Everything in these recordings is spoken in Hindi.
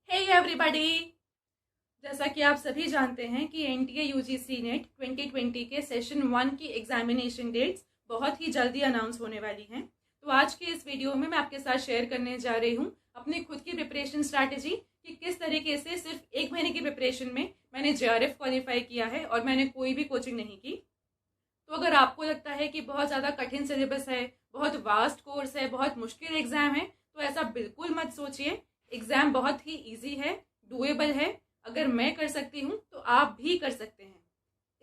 हे एवरीबॉडी, जैसा कि आप सभी जानते हैं कि एनटीए यूजीसी नेट 2020 के सेशन 1 की एग्जामिनेशन डेट्स बहुत ही जल्दी अनाउंस होने वाली हैं। तो आज के इस वीडियो में मैं आपके साथ शेयर करने जा रही हूँ अपनी खुद की प्रिपरेशन स्ट्रैटेजी कि किस तरीके से सिर्फ एक महीने की प्रिपरेशन में मैंने जेआरएफ क्वालिफाई किया है और मैंने कोई भी कोचिंग नहीं की। तो अगर आपको लगता है कि बहुत ज़्यादा कठिन सिलेबस है, बहुत वास्ट कोर्स है, बहुत मुश्किल एग्जाम है, तो ऐसा बिल्कुल मत सोचिए। एग्जाम बहुत ही ईजी है, डूएबल है। अगर मैं कर सकती हूँ तो आप भी कर सकते हैं।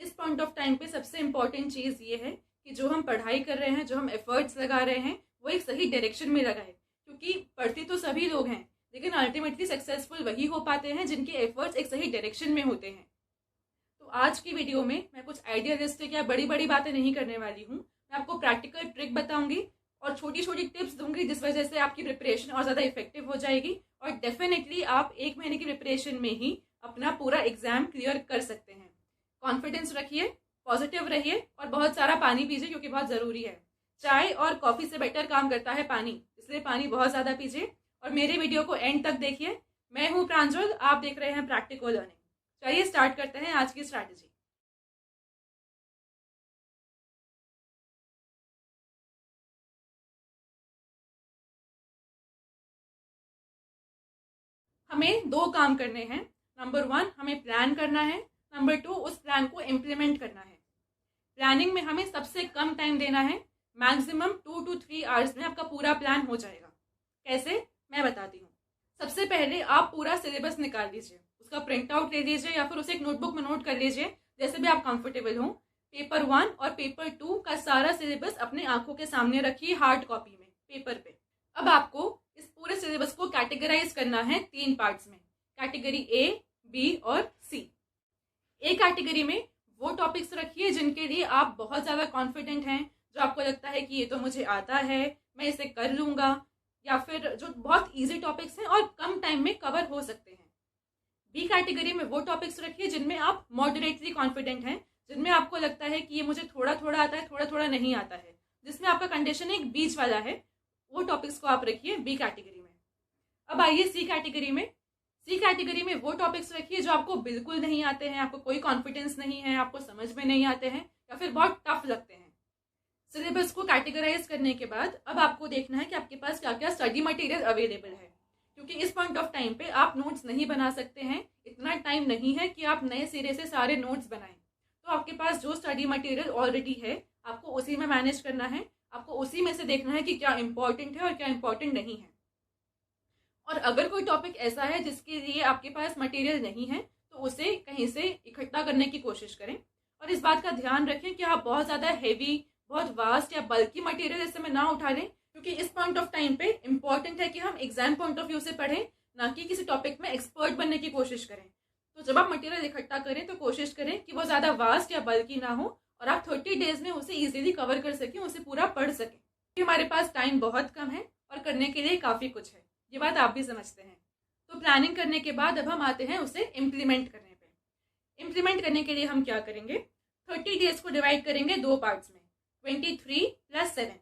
इस पॉइंट ऑफ टाइम पे सबसे इम्पॉर्टेंट चीज़ ये है कि जो हम पढ़ाई कर रहे हैं, जो हम एफर्ट्स लगा रहे हैं, वो एक सही डायरेक्शन में लगाए। क्योंकि पढ़ते तो सभी लोग हैं, लेकिन अल्टीमेटली सक्सेसफुल वही हो पाते हैं जिनके एफर्ट्स एक सही डायरेक्शन में होते हैं। तो आज की वीडियो में मैं कुछ आइडियलिस्टिक या बड़ी बड़ी बातें नहीं करने वाली हूँ। मैं आपको प्रैक्टिकल ट्रिक बताऊंगी और छोटी छोटी टिप्स दूंगी, जिस वजह से आपकी प्रिपरेशन और ज़्यादा इफेक्टिव हो जाएगी और डेफिनेटली आप एक महीने की प्रिपरेशन में ही अपना पूरा एग्जाम क्लियर कर सकते हैं। कॉन्फिडेंस रखिए, पॉजिटिव रहिए और बहुत सारा पानी पीजिए, क्योंकि बहुत ज़रूरी है। चाय और कॉफ़ी से बेटर काम करता है पानी, इसलिए पानी बहुत ज़्यादा पीजिए और मेरे वीडियो को एंड तक देखिए। मैं हूँ प्रांजल, आप देख रहे हैं प्रैक्टिकल लर्निंग। चलिए स्टार्ट करते हैं आज की स्ट्रैटेजी। हमें दो काम करने हैं। नंबर 1, हमें प्लान करना है। नंबर 2, उस प्लान को इम्प्लीमेंट करना है। प्लानिंग में हमें सबसे कम टाइम देना है। मैक्सिमम 2 to 3 आवर्स में आपका पूरा प्लान हो जाएगा। कैसे, मैं बताती हूँ। सबसे पहले आप पूरा सिलेबस निकाल लीजिए, उसका प्रिंट आउट ले लीजिए या फिर उसे एक नोटबुक में नोट कर लीजिए, जैसे भी आप कंफर्टेबल हो। पेपर 1 और पेपर 2 का सारा सिलेबस अपने आंखों के सामने रखिए, हार्ड कॉपी में, पेपर पे। अब आपको इस पूरे सिलेबस को कैटेगराइज करना है 3 पार्ट्स में, कैटेगरी ए, बी और सी। ए कैटेगरी में वो टॉपिक्स रखिए जिनके लिए आप बहुत ज़्यादा कॉन्फिडेंट हैं, जो आपको लगता है कि ये तो मुझे आता है, मैं इसे कर लूँगा, या फिर जो बहुत इजी टॉपिक्स हैं और कम टाइम में कवर हो सकते हैं। बी कैटेगरी में वो टॉपिक्स रखिए जिनमें आप मॉडरेटली कॉन्फिडेंट हैं, जिनमें आपको लगता है कि ये मुझे थोड़ा थोड़ा आता है, थोड़ा थोड़ा नहीं आता है, जिसमें आपका कंडीशन एक बीच वाला है। वो टॉपिक्स को आप रखिए बी कैटेगरी में। अब आइए सी कैटेगरी में। सी कैटेगरी में वो टॉपिक्स रखिए जो आपको बिल्कुल नहीं आते हैं, आपको कोई कॉन्फिडेंस नहीं है, आपको समझ में नहीं आते हैं या फिर बहुत टफ लगते हैं। सिलेबस को कैटेगराइज करने के बाद अब आपको देखना है कि आपके पास क्या क्या स्टडी मटेरियल अवेलेबल है, क्योंकि इस पॉइंट ऑफ टाइम पे आप नोट्स नहीं बना सकते हैं। इतना टाइम नहीं है कि आप नए सिरे से सारे नोट्स बनाएं। तो आपके पास जो स्टडी मटेरियल ऑलरेडी है, आपको उसी में मैनेज करना है। आपको उसी में से देखना है कि क्या इंपॉर्टेंट है और क्या इंपॉर्टेंट नहीं है। और अगर कोई टॉपिक ऐसा है जिसके लिए आपके पास मटेरियल नहीं है, तो उसे कहीं से इकट्ठा करने की कोशिश करें। और इस बात का ध्यान रखें कि आप बहुत ज़्यादा हैवी, बहुत वास्ट या बल्कि मटेरियल इस समय ना उठा लें, क्योंकि इस पॉइंट ऑफ टाइम पे इंपॉर्टेंट है कि हम एग्जाम पॉइंट ऑफ व्यू से पढ़ें, ना कि किसी टॉपिक में एक्सपर्ट बनने की कोशिश करें। तो जब आप मटेरियल इकट्ठा करें तो कोशिश करें कि वो ज़्यादा वास्ट या बल्कि ना हो और आप 30 डेज में उसे ईजिली कवर कर सकें, उसे पूरा पढ़ सकें। क्योंकि हमारे पास टाइम बहुत कम है और करने के लिए काफ़ी कुछ है, ये बात आप भी समझते हैं। तो प्लानिंग करने के बाद अब हम आते हैं उसे इम्प्लीमेंट करने पे। इम्प्लीमेंट करने के लिए हम क्या करेंगे, 30 डेज को डिवाइड करेंगे 2 पार्ट्स में, 23 + 7।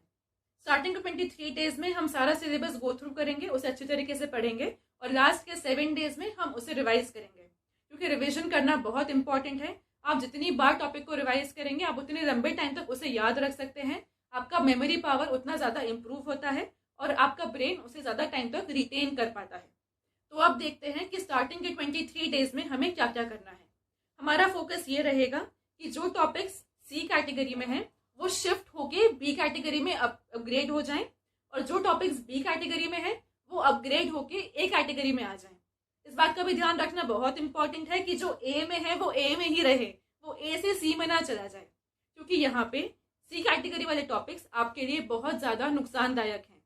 स्टार्टिंग के 23 डेज में हम सारा सिलेबस गो थ्रू करेंगे, उसे अच्छे तरीके से पढ़ेंगे और लास्ट के 7 डेज में हम उसे रिवाइज करेंगे, क्योंकि रिविजन करना बहुत इंपॉर्टेंट है। आप जितनी बार टॉपिक को रिवाइज करेंगे, आप उतने लंबे टाइम तक उसे याद रख सकते हैं। आपका मेमोरी पावर उतना ज़्यादा इंप्रूव होता है और आपका ब्रेन उसे ज़्यादा टाइम तक रिटेन कर पाता है। तो अब देखते हैं कि स्टार्टिंग के 23 डेज में हमें क्या क्या करना है। हमारा फोकस ये रहेगा कि जो टॉपिक्स सी कैटेगरी में हैं वो शिफ्ट होके बी कैटेगरी में अपग्रेड हो जाएं, और जो टॉपिक्स बी कैटेगरी में हैं वो अपग्रेड होके ए कैटेगरी में आ जाएं। इस बात का भी ध्यान रखना बहुत इंपॉर्टेंट है कि जो ए में है वो ए में ही रहे, वो ए से सी में ना चला जाए, क्योंकि यहाँ पे सी कैटेगरी वाले टॉपिक्स आपके लिए बहुत ज़्यादा नुकसानदायक हैं,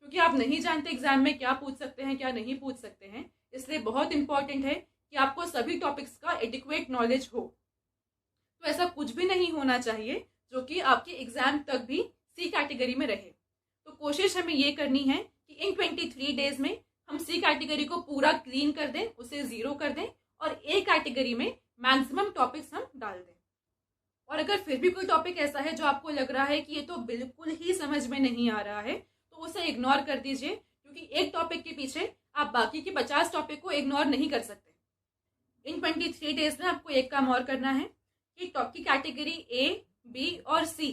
क्योंकि आप नहीं जानते एग्जाम में क्या पूछ सकते हैं, क्या नहीं पूछ सकते हैं। इसलिए बहुत इंपॉर्टेंट है कि आपको सभी टॉपिक्स का एडिक्वेट नॉलेज हो। तो ऐसा कुछ भी नहीं होना चाहिए जो कि आपके एग्जाम तक भी सी कैटेगरी में रहे। तो कोशिश हमें ये करनी है कि इन 23 डेज में हम सी कैटेगरी को पूरा क्लीन कर दें, उसे 0 कर दें और ए कैटेगरी में मैक्सिमम टॉपिक्स हम डाल दें। और अगर फिर भी कोई टॉपिक ऐसा है जो आपको लग रहा है कि ये तो बिल्कुल ही समझ में नहीं आ रहा है, तो उसे इग्नोर कर दीजिए, क्योंकि एक टॉपिक के पीछे आप बाकी के 50 टॉपिक को इग्नोर नहीं कर सकते। इन 23 डेज में आपको एक काम और करना है कि टॉप की कैटेगरी ए, बी और सी,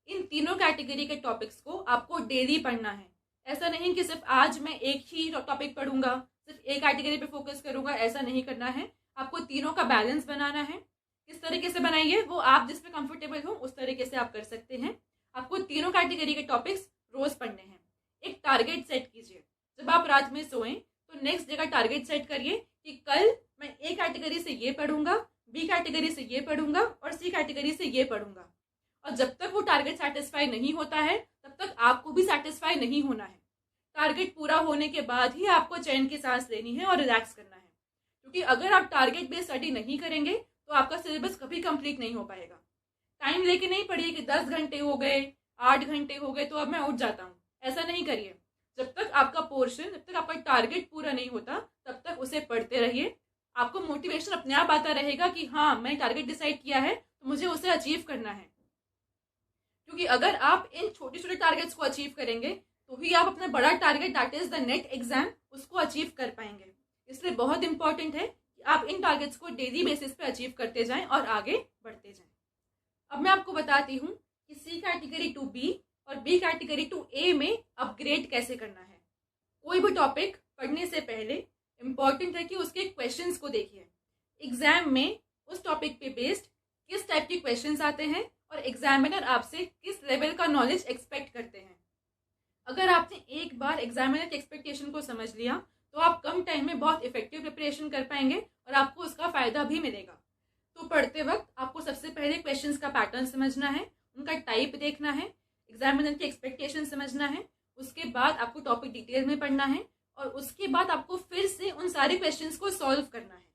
इन तीनों कैटेगरी के टॉपिक्स को आपको डेली पढ़ना है। ऐसा नहीं कि सिर्फ आज मैं एक ही टॉपिक पढ़ूंगा, सिर्फ एक कैटेगरी पे फोकस करूंगा, ऐसा नहीं करना है। आपको तीनों का बैलेंस बनाना है। किस तरीके से बनाइए वो आप जिस पे कंफर्टेबल हो उस तरीके से आप कर सकते हैं। आपको तीनों कैटेगरी के टॉपिक्स रोज पढ़ने हैं। एक टारगेट सेट कीजिए। जब आप रात में सोएं तो नेक्स्ट डे का टारगेट सेट करिए कि कल मैं ए कैटेगरी से ये पढ़ूंगा, बी कैटेगरी से ये पढ़ूंगा और सी कैटेगरी से ये पढ़ूंगा। और जब तक वो टारगेट सेटिस्फाई नहीं होता है तब तक आपको भी सेटिस्फाई नहीं होना है। टारगेट पूरा होने के बाद ही आपको चैन की सांस लेनी है और रिलैक्स करना है, क्योंकि अगर आप टारगेट बेस्ड स्टडी नहीं करेंगे तो आपका सिलेबस कभी कंप्लीट नहीं हो पाएगा। टाइम लेके नहीं पढ़िए कि 10 घंटे हो गए, 8 घंटे हो गए तो अब मैं उठ जाता हूँ, ऐसा नहीं करिए। जब तक आपका पोर्शन, जब तक आपका टारगेट पूरा नहीं होता तब तक उसे पढ़ते रहिए। आपको मोटिवेशन अपने आप आता रहेगा कि हाँ मैं टारगेट डिसाइड किया है तो मुझे उसे अचीव करना है। क्योंकि अगर आप इन छोटे छोटे टारगेट्स को अचीव करेंगे तो ही आप अपना बड़ा target, that is the net exam, उसको अचीव कर पाएंगे। इसलिए बहुत इंपॉर्टेंट है कि आप इन टारगेट्स को डेली बेसिस पे अचीव करते जाएं और आगे बढ़ते जाएं। अब मैं आपको बताती हूँ कि सी कैटेगरी टू बी और बी कैटेगरी टू ए में अपग्रेड कैसे करना है। कोई भी टॉपिक पढ़ने से पहले इंपॉर्टेंट है कि उसके क्वेश्चंस को देखिए। एग्जाम में उस टॉपिक पे बेस्ड किस टाइप के क्वेश्चंस आते हैं और एग्जामिनर आपसे किस लेवल का नॉलेज एक्सपेक्ट करते हैं। अगर आपने एक बार एग्जामिनर की एक्सपेक्टेशन को समझ लिया तो आप कम टाइम में बहुत इफेक्टिव प्रिपरेशन कर पाएंगे और आपको उसका फायदा भी मिलेगा। तो पढ़ते वक्त आपको सबसे पहले क्वेश्चंस का पैटर्न समझना है, उनका टाइप देखना है, एग्जामिनर की एक्सपेक्टेशन समझना है, उसके बाद आपको टॉपिक डिटेल में पढ़ना है और उसके बाद आपको फिर से उन सारे क्वेश्चंस को सॉल्व करना है।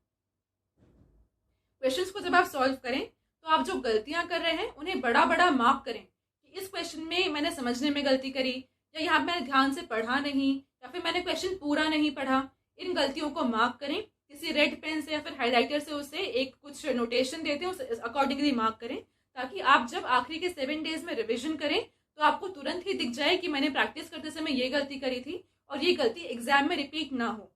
क्वेश्चंस को जब आप सॉल्व करें तो आप जो गलतियां कर रहे हैं उन्हें बड़ा बड़ा मार्क करें कि इस क्वेश्चन में मैंने समझने में गलती करी, या यहाँ मैंने ध्यान से पढ़ा नहीं, या फिर मैंने क्वेश्चन पूरा नहीं पढ़ा। इन गलतियों को मार्क करें, किसी रेड पेन से या फिर हाईलाइटर से उसे एक कुछ नोटेशन देते हैं, उस अकॉर्डिंगली मार्क करें, ताकि आप जब आखिरी के 7 डेज में रिविजन करें तो आपको तुरंत ही दिख जाए कि मैंने प्रैक्टिस करते समय ये गलती करी थी और ये गलती एग्जाम में रिपीट ना हो।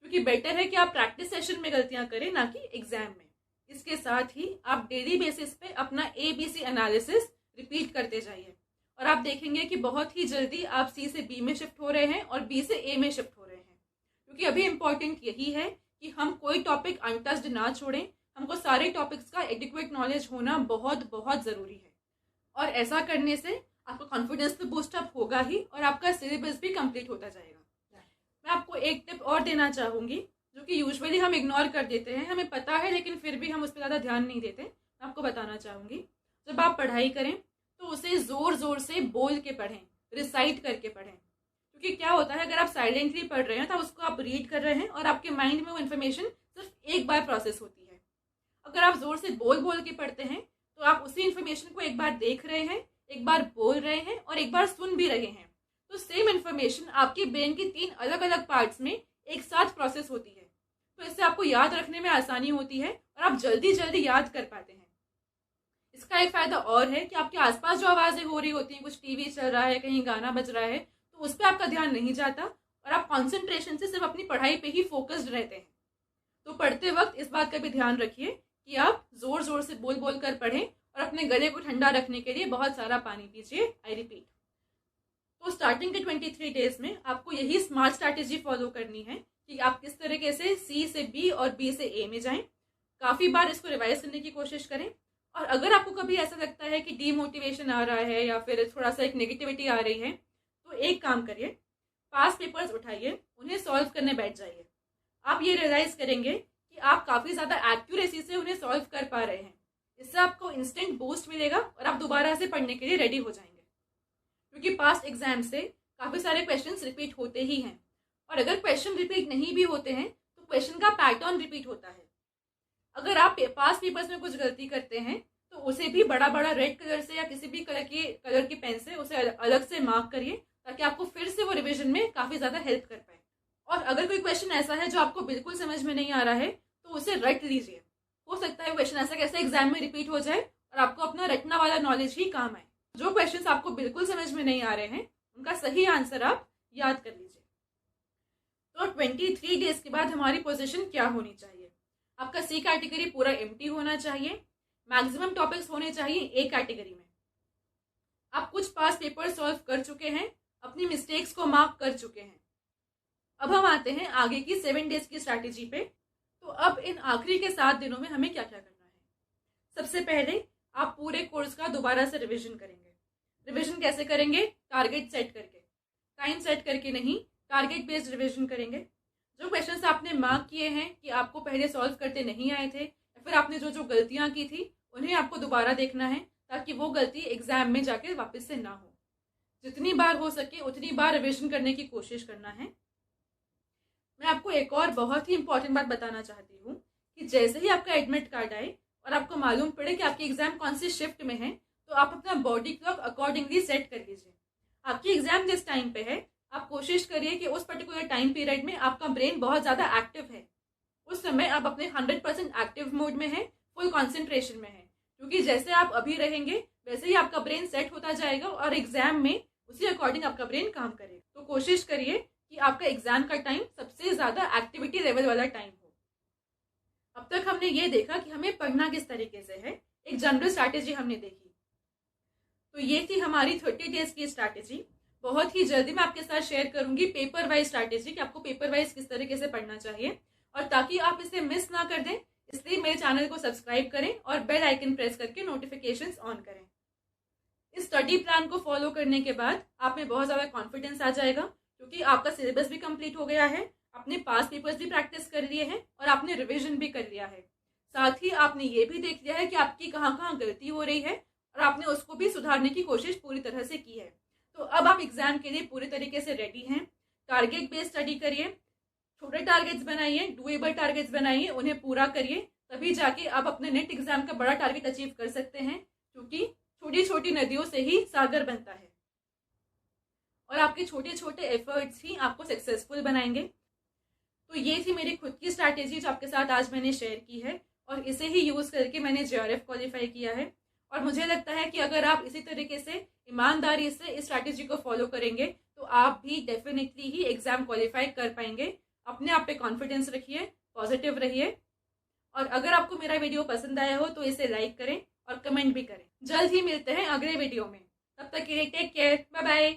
क्योंकि बेटर है कि आप प्रैक्टिस सेशन में गलतियां करें ना कि एग्जाम में। इसके साथ ही आप डेली बेसिस पे अपना ABC एनालिसिस रिपीट करते जाइए और आप देखेंगे कि बहुत ही जल्दी आप C से B में शिफ्ट हो रहे हैं और B से A में शिफ्ट हो रहे हैं। क्योंकि अभी इम्पॉर्टेंट यही है कि हम कोई टॉपिक अनटच्ड ना छोड़ें। हमको सारे टॉपिक्स का एडिक्वेट नॉलेज होना बहुत बहुत ज़रूरी है और ऐसा करने से आपका कॉन्फिडेंस तो बूस्टअप होगा ही और आपका सिलेबस भी कंप्लीट होता जाएगा। मैं आपको एक टिप और देना चाहूँगी जो कि यूजुअली हम इग्नोर कर देते हैं, हमें पता है लेकिन फिर भी हम उस पर ज़्यादा ध्यान नहीं देते। मैं आपको बताना चाहूँगी, जब आप पढ़ाई करें तो उसे ज़ोर ज़ोर से बोल के पढ़ें, रिसाइट करके पढ़ें। क्योंकि क्या होता है, अगर आप साइलेंटली पढ़ रहे हैं तो उसको आप रीड कर रहे हैं और आपके माइंड में वो इन्फॉर्मेशन सिर्फ एक बार प्रोसेस होती है। अगर आप ज़ोर से बोल बोल के पढ़ते हैं तो आप उसी इन्फॉर्मेशन को एक बार देख रहे हैं, एक बार बोल रहे हैं और एक बार सुन भी रहे हैं। तो सेम इन्फॉर्मेशन आपके ब्रेन की 3 अलग अलग पार्ट्स में एक साथ प्रोसेस होती है। तो इससे आपको याद रखने में आसानी होती है और आप जल्दी जल्दी याद कर पाते हैं। इसका एक फायदा और है कि आपके आसपास जो आवाज़ें हो रही होती हैं, कुछ टीवी चल रहा है, कहीं गाना बज रहा है, तो उस पर आपका ध्यान नहीं जाता और आप कॉन्सेंट्रेशन से सिर्फ अपनी पढ़ाई पे ही फोकस्ड रहते हैं। तो पढ़ते वक्त इस बात का भी ध्यान रखिए कि आप जोर जोर से बोल बोल कर पढ़ें और अपने गले को ठंडा रखने के लिए बहुत सारा पानी पीजिए। I repeat. तो स्टार्टिंग के 23 डेज में आपको यही स्मार्ट स्ट्रैटेजी फॉलो करनी है कि आप किस तरीके से C से B और B से A में जाएं। काफ़ी बार इसको रिवाइज करने की कोशिश करें और अगर आपको कभी ऐसा लगता है कि डीमोटिवेशन आ रहा है या फिर थोड़ा सा एक नेगेटिविटी आ रही है तो एक काम करिए, पास्ट पेपर्स उठाइए, उन्हें सॉल्व करने बैठ जाइए। आप ये रियलाइज करेंगे कि आप काफ़ी ज़्यादा एक्यूरेसी से उन्हें सॉल्व कर पा रहे हैं। इससे आपको इंस्टेंट बूस्ट मिलेगा और आप दोबारा से पढ़ने के लिए रेडी हो जाएंगे। क्योंकि पास्ट एग्जाम से काफ़ी सारे क्वेश्चंस रिपीट होते ही हैं और अगर क्वेश्चन रिपीट नहीं भी होते हैं तो क्वेश्चन का पैटर्न रिपीट होता है। अगर आप पास्ट पेपर्स में कुछ गलती करते हैं तो उसे भी बड़ा बड़ा रेड कलर से या किसी भी कलर की पेन से उसे अलग से मार्क करिए ताकि आपको फिर से वो रिविजन में काफ़ी ज़्यादा हेल्प कर पाए। और अगर कोई क्वेश्चन ऐसा है जो आपको बिल्कुल समझ में नहीं आ रहा है तो उसे रट लीजिए। हो सकता है क्वेश्चन ऐसा कैसे एग्जाम में रिपीट हो जाए और आपको अपना रटना वाला नॉलेज ही काम आए। जो क्वेश्चंस आपको बिल्कुल समझ में नहीं आ रहे हैं उनका सही आंसर आप याद कर लीजिए। तो 23 डेज के बाद हमारी पोजीशन क्या होनी चाहिए। आपका सी कैटेगरी पूरा एम्प्टी होना चाहिए, मैक्सिमम टॉपिक्स होने चाहिए ए कैटेगरी में। आप कुछ पास पेपर सॉल्व कर चुके हैं, अपनी मिस्टेक्स को मार्क कर चुके हैं। अब हम आते हैं आगे की 7 डेज की स्ट्रैटेजी पे। तो अब इन आखिरी के 7 दिनों में हमें क्या क्या करना है। सबसे पहले आप पूरे कोर्स का दोबारा से रिवीजन करेंगे। रिवीजन कैसे करेंगे? टारगेट सेट करके, टाइम सेट करके नहीं, टारगेट बेस्ड रिवीजन करेंगे। जो क्वेश्चंस आपने मार्क किए हैं कि आपको पहले सॉल्व करते नहीं आए थे, या फिर आपने जो जो गलतियां की थी उन्हें आपको दोबारा देखना है, ताकि वो गलती एग्जाम में जाके वापस से ना हो। जितनी बार हो सके उतनी बार रिवीजन करने की कोशिश करना है। मैं आपको एक और बहुत ही इंपॉर्टेंट बात बताना चाहती हूँ कि जैसे ही आपका एडमिट कार्ड आए और आपको मालूम पड़े कि आपकी एग्जाम कौन सी शिफ्ट में है, तो आप अपना बॉडी क्लॉक अकॉर्डिंगली सेट कर लीजिए। आपकी एग्जाम जिस टाइम पे है, आप कोशिश करिए कि उस पर्टिकुलर टाइम पीरियड में आपका ब्रेन बहुत ज़्यादा एक्टिव है। उस समय आप अपने 100% एक्टिव मोड में है, फुल कॉन्सेंट्रेशन में है, क्योंकि जैसे आप अभी रहेंगे वैसे ही आपका ब्रेन सेट होता जाएगा और एग्जाम में उसी अकॉर्डिंग आपका ब्रेन काम करेगा। तो कोशिश करिए कि आपका एग्जाम का टाइम सबसे ज़्यादा एक्टिविटी लेवल वाला टाइम हो। अब तक हमने ये देखा कि हमें पढ़ना किस तरीके से है, एक जनरल स्ट्रैटेजी हमने देखी। तो ये थी हमारी 30 डेज की स्ट्रैटेजी। बहुत ही जल्दी मैं आपके साथ शेयर करूंगी पेपर वाइज स्ट्रैटेजी कि आपको पेपर वाइज किस तरीके से पढ़ना चाहिए, और ताकि आप इसे मिस ना कर दें इसलिए मेरे चैनल को सब्सक्राइब करें और बेल आइकन प्रेस करके नोटिफिकेशंस ऑन करें। इस स्टडी प्लान को फॉलो करने के बाद आप में बहुत ज़्यादा कॉन्फिडेंस आ जाएगा, क्योंकि आपका सिलेबस भी कंप्लीट हो गया है, आपने पास पेपर्स भी प्रैक्टिस कर लिए हैं और आपने रिवीजन भी कर लिया है। साथ ही आपने ये भी देख लिया है कि आपकी कहाँ कहाँ गलती हो रही है और आपने उसको भी सुधारने की कोशिश पूरी तरह से की है। तो अब आप एग्जाम के लिए पूरी तरीके से रेडी हैं। टारगेट बेस्ड स्टडी करिए, छोटे टारगेट्स बनाइए, डुएबल टारगेट्स बनाइए, उन्हें पूरा करिए, तभी जाके आप अपने नेट एग्जाम का बड़ा टारगेट अचीव कर सकते हैं, क्योंकि छोटी छोटी नदियों से ही सागर बनता है और आपके छोटे छोटे एफर्ट्स ही आपको सक्सेसफुल बनाएंगे। तो ये थी मेरी खुद की स्ट्रैटेजी जो आपके साथ आज मैंने शेयर की है, और इसे ही यूज़ करके मैंने JRF क्वालिफाई किया है। और मुझे लगता है कि अगर आप इसी तरीके से ईमानदारी से इस स्ट्रैटेजी को फॉलो करेंगे तो आप भी डेफिनेटली ही एग्जाम क्वालिफाई कर पाएंगे। अपने आप पे कॉन्फिडेंस रखिए, पॉजिटिव रहिए, और अगर आपको मेरा वीडियो पसंद आया हो तो इसे लाइक करें और कमेंट भी करें। जल्द ही मिलते हैं अगले वीडियो में, तब तक के लिए टेक केयर, बाय बाय।